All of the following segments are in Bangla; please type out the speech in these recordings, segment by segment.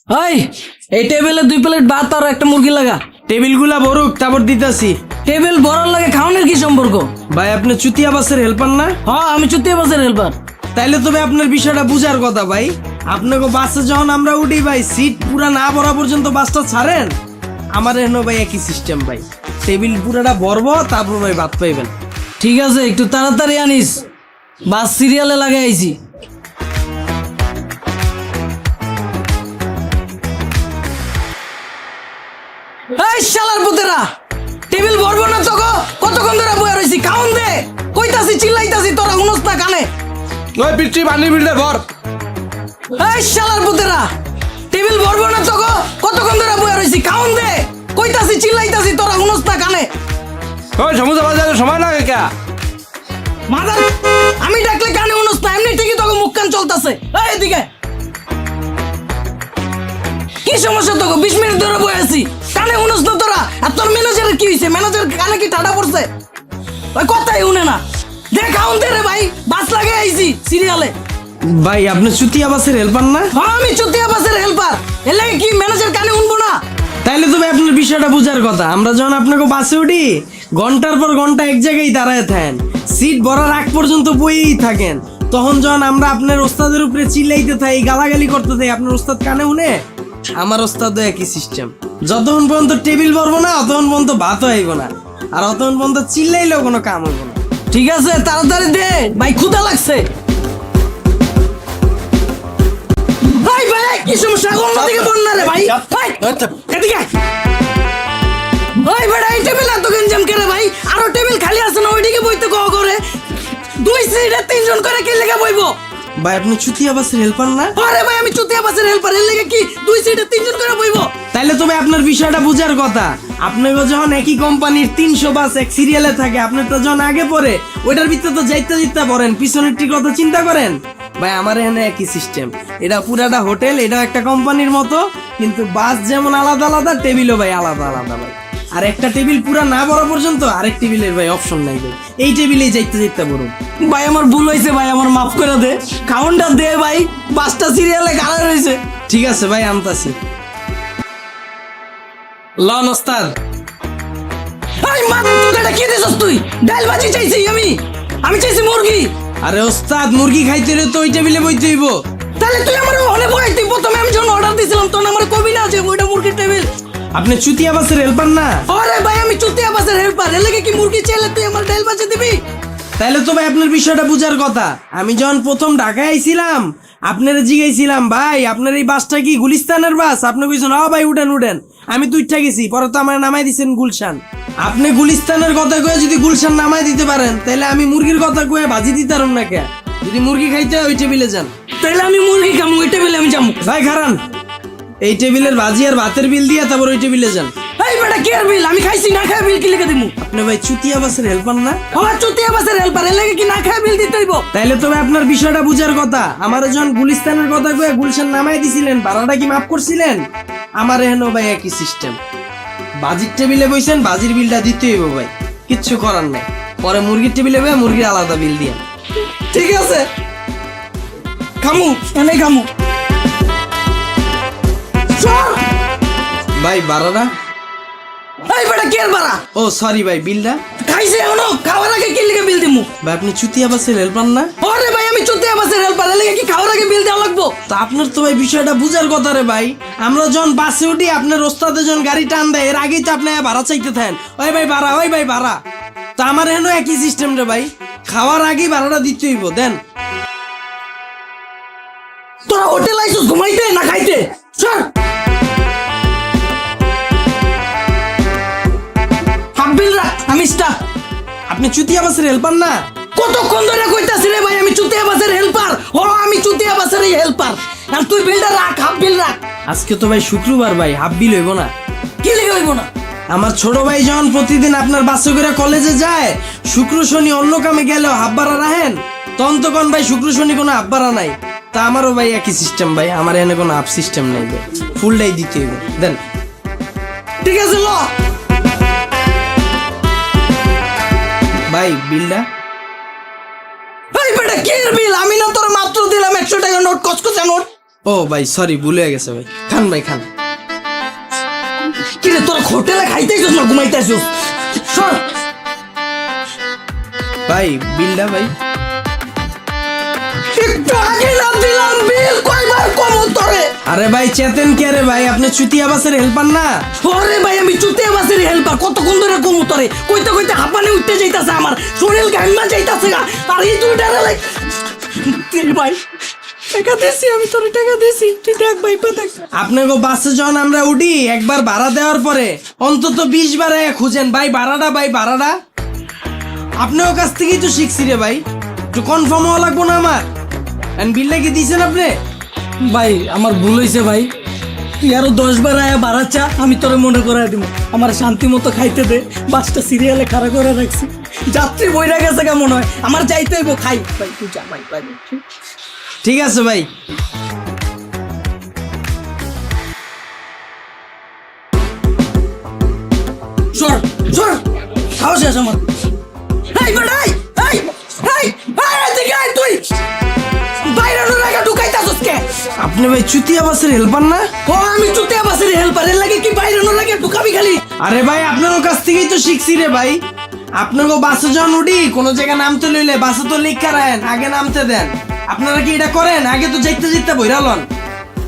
ওই এই টেবিলে 2 প্লেট ভাত আর একটা মুরগি লাগা। টেবিল গুলা বড়ুক তারপর দিতাছি। টেবিল বড়ার লাগে খাওয়ানোর কি সম্পর্ক? ভাই আপনি চুতিয়া বাসের হেল্পার না? হ্যাঁ আমি চুতিয়া বাসের হেল্পার। তাইলে তবে আপনার বিষয়টা বুঝার কথা ভাই। আপনাকে বাসে যখন আমরা উঠি ভাই, সিট পুরা না ভরা পর্যন্ত বাসটা ছাড়েন। আমার এখানে ভাই একই সিস্টেম ভাই, টেবিল পুরাটা ভরবো তারপর ভাই ভাত পাইবেন। ঠিক আছে একটু তাড়াতাড়ি আনিস, বাস সিরিয়ালে লাগাই আইছি। এই শালার পুতেরা, টেবিল ভরবো না তো কতক্ষণ ধরে বয়ে রইছি, খাউন দে। কইতাছি চিল্লাইতাছি তোরা শুনস না কানে। ওই পিচ্ছি পানি বিলতে ভর। এই শালার পুতেরা, টেবিল ভরবো না তো কতক্ষণ ধরে বয়ে রইছি, খাউন দে। কইতাছি চিল্লাইতাছি তোরা শুনস না কানে। ওই সমুদ্র বাজারে সময় লাগে কে? মাদার, আমি ডাকলে কানে শুনস না, এমনি ঠিকই তোকে মুখ কান চলতাছে। এই এদিকে কি সমস্যা তোকে? 20 মিনিট ধরে বয়ে আছি, কানে শুনস না তোরা? আর তোর ম্যানেজারের কি হইছে? ম্যানেজার কানে কি ঠাডা পড়ছে? ওই কথাই শুনে না। দেখ খাউন দে রে ভাই, বাস লাগে আইছি সিরিয়ালে। ভাই আপনি চুতিয়া বাসের হেল্পার না? হ্যাঁ আমি চুতিয়া বাসের হেল্পার। এর লাগে কি ম্যানেজার কানে শুনবো না? তাইলে তবে আপনার বিষয়টা বুঝার কথা। আমরা যখন আপনাকে বাসে উঠি, ঘন্টার পর ঘন্টা এক জায়গায় দাঁড়ায় থাকেন, সিট ভরার আগ পর্যন্ত বইয়েই থাকেন। তখন যখন আমরা আপনার ওস্তাদের উপরে চিল্লাইতে থাকি, গালাগালি করতে থাকি, আপনার ওস্তাদ কানে শুনে? আমার ওস্তাদও একই সিস্টেম। যতক্ষণ পর্যন্ত টেবিল ভরবো না অতক্ষণ পর্যন্ত ভাতও আইব না, আর অতক্ষণ পর্যন্ত চিল্লাইলেও কোনো কাম হইব না। ঠিক আছে তাড়াতাড়ি দে ভাই, ক্ষুধা লাগছে। ভাই ভাই কি সমস্যা? অন্য দিকে বল না রে ভাই। ভাই এদিকে আয়। ওই বেটা এই টেবিল এত গঞ্জাম করে ভাই, আরো টেবিল খালি আছে না? ওইদিকে বইতে কও করে 2 সিটে 3 জন করে কি লেগে বইবো? ভাই আপনি চুতিয়া বাসের হেল্পার না? আরে ভাই আমি চুতিয়া বাসের হেল্পার, এর লেগে কি 2 সিটে 3 জন করে বইবো? তাইলে তবে আপনার বিষয়টা বুঝার কথা। আপনাকে যখন একই কোম্পানির 300 বাস এক সিরিয়ালে থাকে, আপনার তো যখন আগে পড়ে ওইটার ভিতরে তো যাইতে যাইতে পড়েন, পিছনের ঠিক কথা চিন্তা করেন। ভাই আমার এখানে একই সিস্টেম। এটা পুরাটা হোটেল, এটা একটা কোম্পানির মতো, কিন্তু বাস যেমন আলাদা আলাদা, টেবিলও ভাই আলাদা আলাদা ভাই। আর একটা টেবিল পুরা না বড় পর্যন্ত আরেক টেবিলের ভাই অপশন নাই ভাই, এই টেবিলেই যাইতে যাইতে বড়। ভাই আমার ভুল হয়েছে ভাই, আমার মাফ করে দে। খাউনটা দে ভাই, 5টা সিরিয়ালে গাড়া রয়েছে। ঠিক আছে ভাই আনতাছি। লন ওস্তাদ। এই মা, তুই এটা কি দিছস? তুই ডাল ভাজি চাইছি, আমি চাইছি মুরগি। আরে ওস্তাদ, মুরগি খাইতে হলে তো ওই টেবিলে বইতে হইব। তাহলে তুই আমার হলে বই, তুই প্রথমে আমি যখন অর্ডার দিছিলাম তখন আমার কবি না যে ওইটা মুরগির টেবিল। আপনি চুতিয়া বাসের হেল্পার না? আরে ভাই আমি চুতিয়া বাসের হেল্পার, এর লাগে কি মুরগি চাইলে তুই আমার ডাল ভাজি দিবি? তাইলে তো ভাই আপনার বিষয়টা বুঝার কথা। আমি যখন প্রথম ঢাকায় আইছিলাম, আপনারা জিগাইছিলাম ভাই আপনার এই বাসটা কি গুলিস্তানের বাস? আপনি কইছেন হ্যাঁ ভাই উঠেন উঠেন। আমি তো উঠা গেছি, পরে তো আমার নামাই দিছেন গুলশান। আপনি গুলিস্তানের কথা কয়ে যদি গুলশান নামাই দিতে পারেন, তাহলে আমি মুরগির কথা কয়ে ভাজি দিতে পারুন না কে? যদি মুরগি খাইতে হয় ওই টেবিলে যান। তাহলে আমি মুরগি খামু, ওই টেবিলে আমি যাবো। ভাই খারান, এই টেবিলের ভাজি আর ভাতের বিল দিয়ে তারপর ওই টেবিলে যান। এই বেটা কি আর বিল? আমি খাইছি, না খাই বিল কি লিখে দিমু? আপনি ভাই চুতিয়া বাসের হেল্পার না? আমার চুতিয়া বাসের হেল্পার, এর লাগে কি না খাই বিল দিতে হইব? তাইলে তবে আপনার বিষয়টা বুঝার কথা। আমার যখন গুলিস্তানের কথা কয়ে গুলশান নামাই দিছিলেন, ভাড়াটা কি মাফ করছিলেন? আমার এখানেও ভাই একই সিস্টেম। বাজির টেবিলে বইছেন, বাজির বিলটা দিতে হইব ভাই, কিচ্ছু করার নাই। পরে মুরগির টেবিলে বই মুরগির আলাদা বিল দিয়ে। ঠিক আছে খামু, এনে খামু। চল ভাই ভাড়াটা? এই বেটা কি আর বাড়া? ও সরি ভাই, বিলটা? খাইছে এখনো, খাওয়ার আগে কি লিখে বিল দিমু? ভাই আপনি চুতিয়া বাসের হেল্পার না? আরে ভাই আমি চুতিয়া বাসের হেল্পার, এর লাগে কি খাওয়ার আগে বিল দেওয়া লাগবো? তা আপনার তো ভাই বিষয়টা বুঝার কথা রে ভাই। আমরা যখন বাসে উঠি, আপনার ওস্তাদে যখন গাড়ি টান দেয়, এর আগেই তো আপনি ভাড়া চাইতে থাকেন, ওই ভাই ভাড়া, ওই ভাই ভাড়া। তা আমার এখানেও একই সিস্টেম রে ভাই, খাওয়ার আগেই ভাড়াটা দিতে হইব। দেন। তোরা হোটেল আইছিস ঘুমাইতে না খাইতে? চল হাফ বিল রাখ, আমি স্টাফ। আপনি চুতিয়া বাসের হেল্পার না? কতক্ষণ ধরে কইতাছি রে ভাই আমি চুতিয়া বাসের হেল্পার। ও আমি চুতিয়া বাসের হেল্পার, আর তুই বিলটা রাখ, হাফ বিল রাখ। আজকে তো ভাই শুক্রবার ভাই, হাফ বিল হইব না? কি লিখে হইব না? আমার ছোট ভাই যখন প্রতিদিন আপনার বাসে করে কলেজে যায়, শুক্র শনি অন্য কামে গেলেও হাফ ভাড়া রাখেন, তখন তো কোন ভাই শুক্র শনি কোনো হাফ ভাড়া নাই। তা আমারও ভাই একই সিস্টেম ভাই, আমার এখানে কোনো হাফ সিস্টেম নাই ভাই, ফুলটাই দিতে হইব। দেন। ঠিক আছে ল ভাই বিলটা? এই বেটা কি বিল? আমি না তোর মাত্র দিলাম 100 টাকা নোট, কসকসা নোট। ও ভাই সরি ভুলে গেছে ভাই, খান ভাই খান। কি রে তোর হোটেলে খাইতেছিস না ঘুমাইতেছিস? সর। ভাই বিলটা ভাই। একটু আগে না দিলাম বিল, কয়বার কম তোরে? আরে ভাই চেতেন কে রে ভাই, আপনি চুতিয়া বাসের হেল্পার না? ওরে ভাই আমি চুতিয়া বাসের হেল্পার, কতক্ষণ ধরে কম তোরে? কইতে কইতে হাঁপানি উঠতে যাইতাছে, আমার শরীর ঘামা যাইতাছে গা। আর এই দুইটারে লাইক ভাই টাকা দিছি, আমি তোরে টাকা দিছি, তুই দেখ ভাই দেখ। আপনাকে বাসে যখন আমরা উঠি একবার ভাড়া দেওয়ার পরে অন্তত 20 বার খুঁজেন ভাই ভাড়াটা, ভাই ভাড়াটা। আপনার কাছ থেকেই তো শিখছি রে ভাই, একটু কনফার্ম হওয়া লাগবো না আমার। বিলটা কি দিয়েছেন আপনি? ভাই আমার ভুল হয়েছে ভাই, তুই আরো 10 বার আয়া বাড়াচ্ছা, আমি তোরে মনে করাই দিব। আমার শান্তি মতো খাইতে দে, বাসটা সিরিয়ালে খাড়া করে রাখছি, যাত্রী বইরা গেছে কেমন হয়, আমার যাইতে হইব, খাই ভাই তুই যা ভাই ভাই। ঠিক আছে ভাই। সর সর, খাওয়া শেষ আমার। এই বেড়াই এই এই এই এদিকে আয় তুই, বাইরে লাগা ঢুকাইতাছস কে? আপনি ভাই চুতিয়া বাসের হেল্পার না? ও আমি চুতিয়া বাসের হেল্পার, এর লাগে কি বাইরে লাগে ঢুকাবি খালি? আরে ভাই আপনার কাছ থেকেই তো শিখছি রে ভাই। আপনার বাসে যখন উঠি কোনো জায়গায় নামতে লইলে বাসে তো লিখা রাখেন, আগে নামতে দেন। আপনারা কি এটা করেন? আগে তো যাইতে যাইতে বইরালন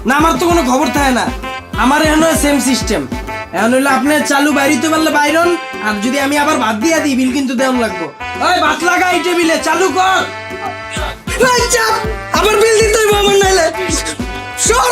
না, আমার তো কোনো খবর থাকে না। আমার এখন সেম সিস্টেম। এখন হইলো আপনি চালু বাইরিতে পারলে বাইরন, আর যদি আমি আবার ভাত দিয়া দিই বিল কিন্তু দেওয়ান লাগবো। ওই ভাত লাগা এই টেবিলে, চালু কর। এই চাপ, আবার বিল দিতে হইব আমার নাইলে। সর